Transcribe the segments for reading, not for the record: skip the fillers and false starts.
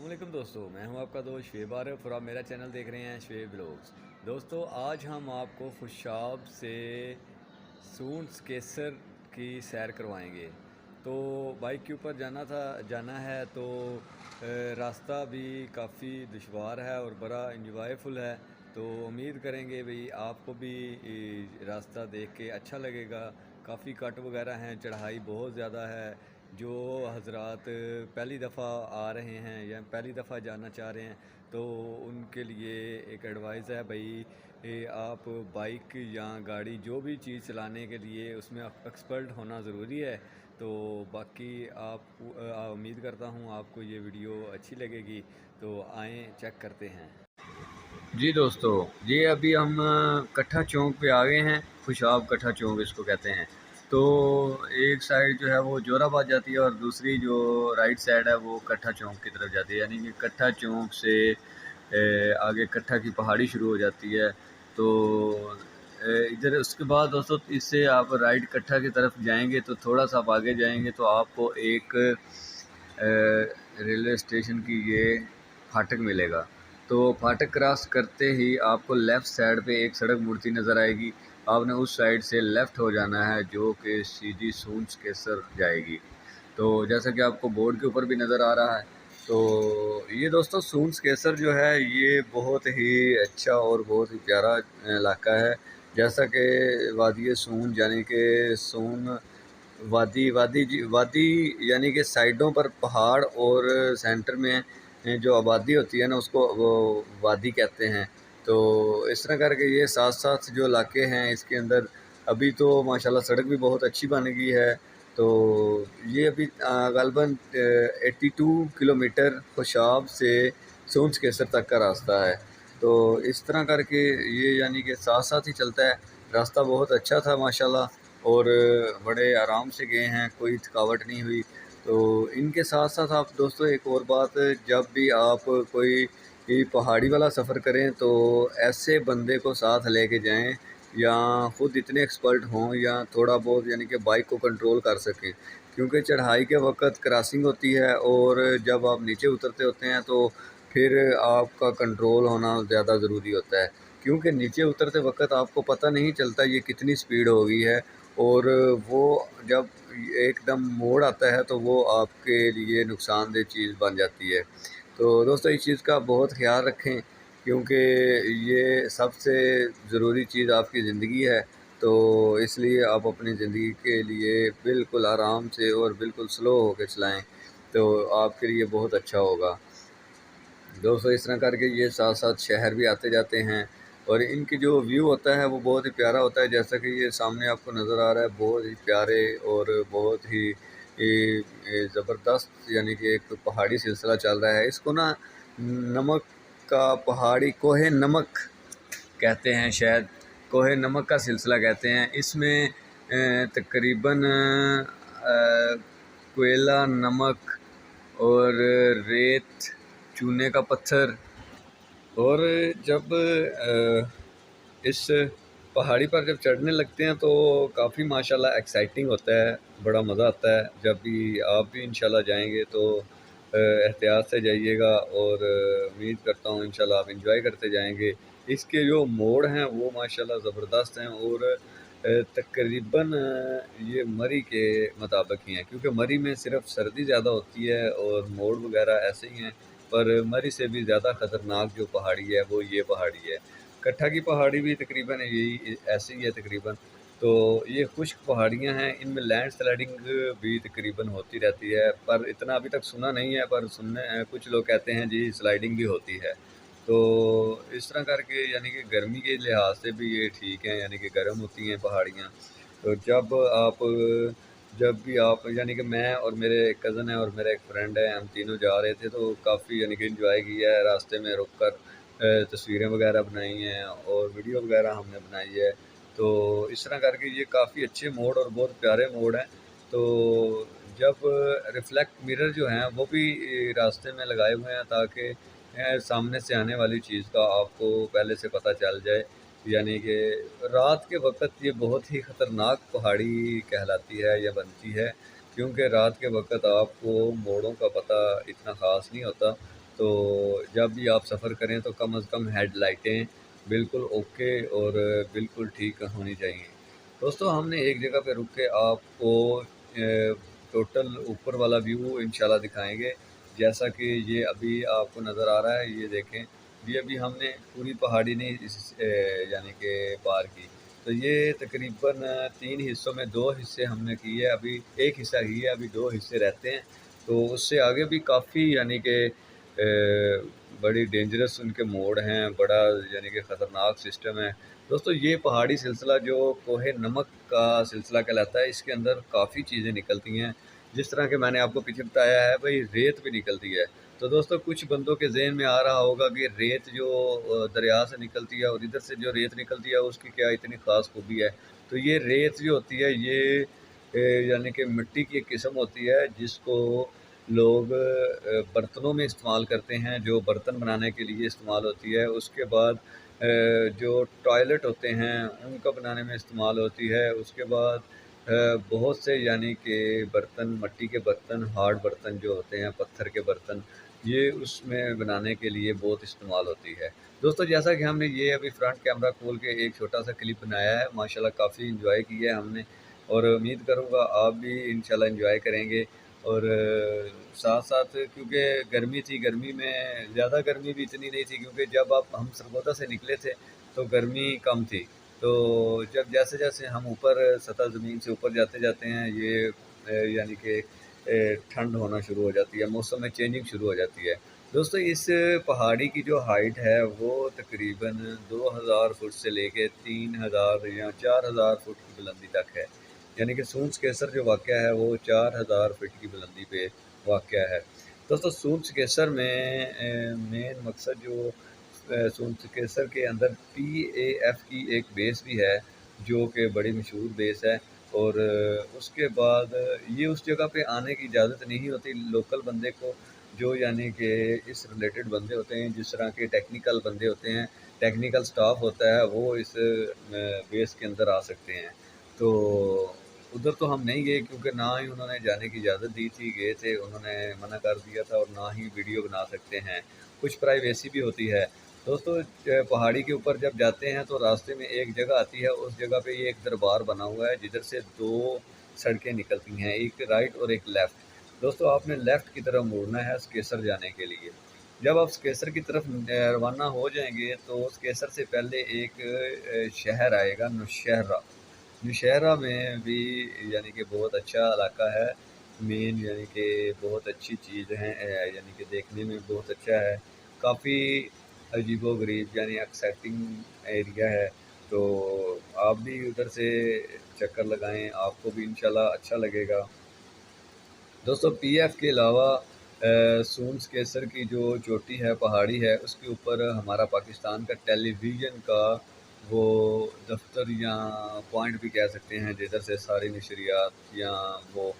अस्सलामुअलैकुम दोस्तों, मैं हूं आपका दोस्त शुएब आरिफ और आप मेरा चैनल देख रहे हैं शुएब ब्लॉग्स। दोस्तों, आज हम आपको खुशाब से सूंस केसर की सैर करवाएंगे। तो बाइक के ऊपर जाना है तो रास्ता भी काफ़ी दुशवार है और बड़ा इंजॉयफुल है। तो उम्मीद करेंगे भाई आपको भी रास्ता देख के अच्छा लगेगा। काफ़ी कट वगैरह हैं, चढ़ाई बहुत ज़्यादा है। जो हजरात पहली दफ़ा आ रहे हैं या पहली दफ़ा जाना चाह रहे हैं तो उनके लिए एक एडवाइस है भाई, आप बाइक या गाड़ी जो भी चीज़ चलाने के लिए उसमें एक्सपर्ट होना ज़रूरी है। तो बाकी उम्मीद करता हूँ आपको ये वीडियो अच्छी लगेगी। तो आएँ चेक करते हैं। जी दोस्तों, ये अभी हम कट्ठा चौक पे आ गए हैं। खुशाब कट्ठा चौक इसको कहते हैं। तो एक साइड जो है वो जोराबाद जाती है और दूसरी जो राइट साइड है वो कट्ठा चौक की तरफ जाती है। यानी कि कट्ठा चौक से आगे कट्ठा की पहाड़ी शुरू हो जाती है। तो इधर उसके बाद दोस्तों इससे आप राइट कट्ठा की तरफ जाएंगे तो थोड़ा सा आप आगे जाएंगे तो आपको एक रेलवे स्टेशन की ये फाटक मिलेगा। तो फाटक क्रॉस करते ही आपको लेफ़्ट साइड पे एक सड़क मुड़ती नज़र आएगी। आपने उस साइड से लेफ़्ट हो जाना है जो कि सीधी सूंस केसर जाएगी। तो जैसा कि आपको बोर्ड के ऊपर भी नज़र आ रहा है। तो ये दोस्तों सूंस केसर जो है ये बहुत ही अच्छा और बहुत ही प्यारा इलाका है। जैसा कि वादी सून यानी कि सून वादी यानी कि साइडों पर पहाड़ और सेंटर में जो आबादी होती है ना उसको वो वादी कहते हैं। तो इस तरह करके ये साथ साथ जो इलाके हैं इसके अंदर अभी तो माशाल्लाह सड़क भी बहुत अच्छी बन गई है। तो ये अभी ग़ालिबन 82 किलोमीटर खुशाब से सूंस केसर तक का रास्ता है। तो इस तरह करके ये यानी कि साथ साथ ही चलता है। रास्ता बहुत अच्छा था माशाल्लाह और बड़े आराम से गए हैं, कोई थकावट नहीं हुई। तो इनके साथ साथ आप दोस्तों एक और बात, जब भी आप कोई पहाड़ी वाला सफ़र करें तो ऐसे बंदे को साथ लेके जाएं या ख़ुद इतने एक्सपर्ट हों या थोड़ा बहुत यानी कि बाइक को कंट्रोल कर सकें। क्योंकि चढ़ाई के वक्त क्रॉसिंग होती है और जब आप नीचे उतरते होते हैं तो फिर आपका कंट्रोल होना ज़्यादा ज़रूरी होता है। क्योंकि नीचे उतरते वक्त आपको पता नहीं चलता ये कितनी स्पीड हो गई है और वो जब एकदम मोड़ आता है तो वो आपके लिए नुकसानदेह चीज़ बन जाती है। तो दोस्तों इस चीज़ का बहुत ख्याल रखें क्योंकि ये सबसे ज़रूरी चीज़ आपकी ज़िंदगी है। तो इसलिए आप अपनी ज़िंदगी के लिए बिल्कुल आराम से और बिल्कुल स्लो होकर चलाएं तो आपके लिए बहुत अच्छा होगा। दोस्तों इस तरह करके ये साथ साथ शहर भी आते जाते हैं और इनकी जो व्यू होता है वो बहुत ही प्यारा होता है। जैसा कि ये सामने आपको नज़र आ रहा है, बहुत ही प्यारे और बहुत ही ज़बरदस्त यानी कि एक पहाड़ी सिलसिला चल रहा है। इसको ना नमक का पहाड़ी कोहे नमक कहते हैं, शायद कोहे नमक का सिलसिला कहते हैं। इसमें तकरीबन कोयला, नमक और रेत, चूने का पत्थर और जब इस पहाड़ी पर जब चढ़ने लगते हैं तो काफ़ी माशाल्लाह एक्साइटिंग होता है, बड़ा मज़ा आता है। जब भी आप भी इंशाल्लाह जाएंगे तो एहतियात से जाइएगा और उम्मीद करता हूँ इंशाल्लाह आप इंजॉय करते जाएंगे। इसके जो मोड़ हैं वो माशाल्लाह ज़बरदस्त हैं और तकरीबन ये मरी के मुताबिक ही हैं क्योंकि मरी में सिर्फ सर्दी ज़्यादा होती है और मोड़ वगैरह ऐसे ही हैं। पर मरी से भी ज़्यादा ख़तरनाक जो पहाड़ी है वो ये पहाड़ी है। कट्ठा की पहाड़ी भी तकरीबन यही ऐसी ही है तकरीबन। तो ये खुश्क पहाड़ियाँ हैं, इनमें लैंड स्लाइडिंग भी तकरीबन होती रहती है पर इतना अभी तक सुना नहीं है, पर सुनने कुछ लोग कहते हैं जी स्लाइडिंग भी होती है। तो इस तरह करके यानी कि गर्मी के लिहाज से भी ये ठीक है, यानी कि गर्म होती हैं पहाड़ियाँ। तो जब भी आप यानी कि मैं और मेरे कज़न है और मेरा एक फ्रेंड है, हम तीनों जा रहे थे तो काफ़ी यानी कि एंजॉय किया है। रास्ते में रुक कर तस्वीरें वगैरह बनाई हैं और वीडियो वगैरह हमने बनाई है। तो इस तरह करके ये काफ़ी अच्छे मोड़ और बहुत प्यारे मोड़ हैं। तो जब रिफ्लेक्ट मिरर जो हैं वो भी रास्ते में लगाए हुए हैं ताकि सामने से आने वाली चीज़ का आपको पहले से पता चल जाए। यानी कि रात के वक़्त ये बहुत ही ख़तरनाक पहाड़ी कहलाती है या बनती है क्योंकि रात के वक़्त आपको मोड़ों का पता इतना ख़ास नहीं होता। तो तो जब भी आप सफ़र करें तो कम अज़ कम हेडलाइटें बिल्कुल ओके और बिल्कुल ठीक होनी चाहिए। दोस्तों हमने एक जगह पे रुक के आपको टोटल ऊपर वाला व्यू इंशाल्लाह दिखाएंगे। जैसा कि ये अभी आपको नज़र आ रहा है, ये देखें, ये अभी हमने पूरी पहाड़ी नहीं यानी कि पार की। तो ये तकरीबन 3 हिस्सों में 2 हिस्से हमने किए, अभी 1 हिस्सा किया, अभी 2 हिस्से रहते हैं। तो उससे आगे भी काफ़ी यानी कि बड़ी डेंजरस उनके मोड़ हैं, बड़ा यानी कि ख़तरनाक सिस्टम है। दोस्तों ये पहाड़ी सिलसिला जो कोहे नमक का सिलसिला कहलाता है, इसके अंदर काफ़ी चीज़ें निकलती हैं। जिस तरह के मैंने आपको पीछे बताया है भाई, रेत भी निकलती है। तो दोस्तों कुछ बंदों के ज़हन में आ रहा होगा कि रेत जो दरिया से निकलती है और इधर से जो रेत निकलती है उसकी क्या इतनी ख़ास खूबी है। तो ये रेत जो होती है ये यानी कि मिट्टी की एक किस्म होती है जिसको लोग बर्तनों में इस्तेमाल करते हैं, जो बर्तन बनाने के लिए इस्तेमाल होती है। उसके बाद जो टॉयलेट होते हैं उनका बनाने में इस्तेमाल होती है। उसके बाद बहुत से यानी कि बर्तन, मट्टी के बर्तन, हार्ड बर्तन जो होते हैं, पत्थर के बर्तन, ये उसमें बनाने के लिए बहुत इस्तेमाल होती है। दोस्तों जैसा कि हमने ये अभी फ्रंट कैमरा खोल के एक छोटा-सा क्लिप बनाया है, माशाल्लाह काफ़ी एन्जॉय किया है हमने और उम्मीद करूँगा आप भी इंशाल्लाह एन्जॉय करेंगे। और साथ-साथ क्योंकि गर्मी थी, गर्मी में ज़्यादा गर्मी भी इतनी नहीं थी क्योंकि जब हम सरगोदा से निकले थे तो गर्मी कम थी। तो जब जैसे-जैसे हम ऊपर सतह ज़मीन से ऊपर जाते-जाते हैं ये यानी कि ठंड होना शुरू हो जाती है, मौसम में चेंजिंग शुरू हो जाती है। दोस्तों इस पहाड़ी की जो हाइट है वो तकरीबन 2000 फुट से लेके 3000 या 4000 फुट की बुलंदी तक है। यानी कि सूंस केसर जो वाक़या है वो 4000 फीट की बुलंदी पे वाक़या है। दोस्तों सूंस केसर में मेन मकसद जो सूंस केसर के अंदर PAF की एक बेस भी है जो कि बड़ी मशहूर बेस है। और उसके बाद ये उस जगह पे आने की इजाज़त नहीं होती लोकल बंदे को, जो यानी कि इस रिलेटेड बंदे होते हैं, जिस तरह के टेक्निकल बंदे होते हैं, टेक्निकल स्टाफ होता है, वो इस बेस के अंदर आ सकते हैं। तो उधर तो हम नहीं गए क्योंकि ना ही उन्होंने जाने की इजाज़त दी थी, गए थे उन्होंने मना कर दिया था और ना ही वीडियो बना सकते हैं, कुछ प्राइवेसी भी होती है। दोस्तों पहाड़ी के ऊपर जब जाते हैं तो रास्ते में एक जगह आती है, उस जगह पे ये एक दरबार बना हुआ है जिधर से 2 सड़कें निकलती हैं, एक राइट और एक लेफ़्ट। दोस्तों आपने लेफ़्ट की तरफ मुड़ना है स्केसर जाने के लिए। जब आप स्केसर की तरफ रवाना हो जाएँगे तो स्केसर से पहले एक शहर आएगा नौशहरा। नौशहरा में भी यानी कि बहुत अच्छा इलाका है, मेन यानी कि बहुत अच्छी चीज़ है, यानी कि देखने में बहुत अच्छा है, काफ़ी अजीबो-गरीब यानी एक्साइटिंग एरिया है। तो आप भी उधर से चक्कर लगाएँ, आपको भी इंशाल्लाह अच्छा लगेगा। दोस्तों PF के अलावा सूंस केसर की जो चोटी है, पहाड़ी है, उसके ऊपर हमारा पाकिस्तान का टेलीविज़न का वो दफ़्तर या पॉइंट भी कह सकते हैं, जिधर से सारी नशरियात या वो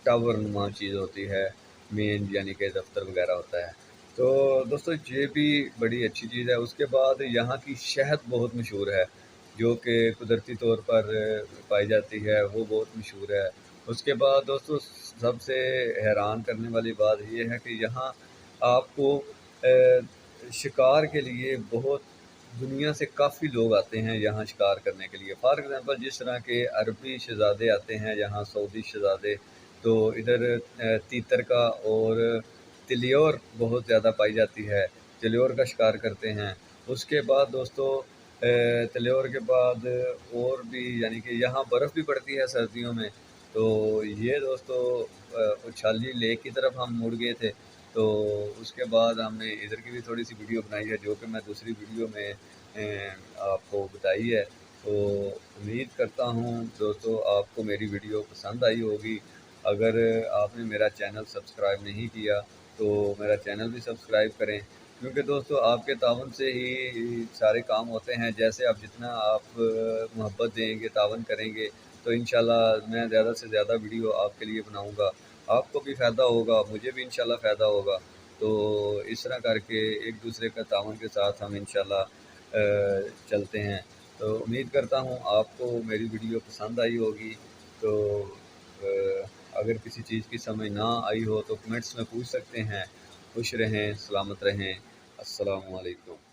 टावर नुमा चीज़ होती है, मेन यानी कि दफ़्तर वगैरह होता है। तो दोस्तों ये भी बड़ी अच्छी चीज़ है। उसके बाद यहाँ की शहद बहुत मशहूर है, जो कि कुदरती तौर पर पाई जाती है, वो बहुत मशहूर है। उसके बाद दोस्तों सबसे हैरान करने वाली बात ये है कि यहाँ आपको शिकार के लिए बहुत दुनिया से काफ़ी लोग आते हैं यहाँ शिकार करने के लिए। फ़ॉर एग्ज़ाम्पल जिस तरह के अरबी शहज़ादे आते हैं यहाँ, सऊदी शहज़ादे, तो इधर तीतर का और तिलियोर बहुत ज़्यादा पाई जाती है, तिलियोर का शिकार करते हैं। उसके बाद दोस्तों तिलियोर के बाद और भी यानी कि यहाँ बर्फ़ भी पड़ती है सर्दियों में। तो ये दोस्तों उछाली लेक की तरफ हम मुड़ गए थे, तो उसके बाद हमने इधर की भी थोड़ी-सी वीडियो बनाई है जो कि मैं दूसरी वीडियो में आपको बताई है। तो उम्मीद करता हूँ दोस्तों आपको मेरी वीडियो पसंद आई होगी। अगर आपने मेरा चैनल सब्सक्राइब नहीं किया तो मेरा चैनल भी सब्सक्राइब करें, क्योंकि दोस्तों आपके तावन से ही सारे काम होते हैं। जैसे आप जितना आप मोहब्बत देंगे, तावन करेंगे, तो इंशाल्लाह मैं ज़्यादा से ज़्यादा वीडियो आपके लिए बनाऊँगा। आपको भी फ़ायदा होगा, मुझे भी इंशाल्लाह फ़ायदा होगा। तो इस तरह करके एक दूसरे का तावन के साथ हम इंशाल्लाह चलते हैं। तो उम्मीद करता हूँ आपको मेरी वीडियो पसंद आई होगी। तो अगर किसी चीज़ की समझ ना आई हो तो कमेंट्स में पूछ सकते हैं। खुश रहें, सलामत रहें। अस्सलामु अलैकुम।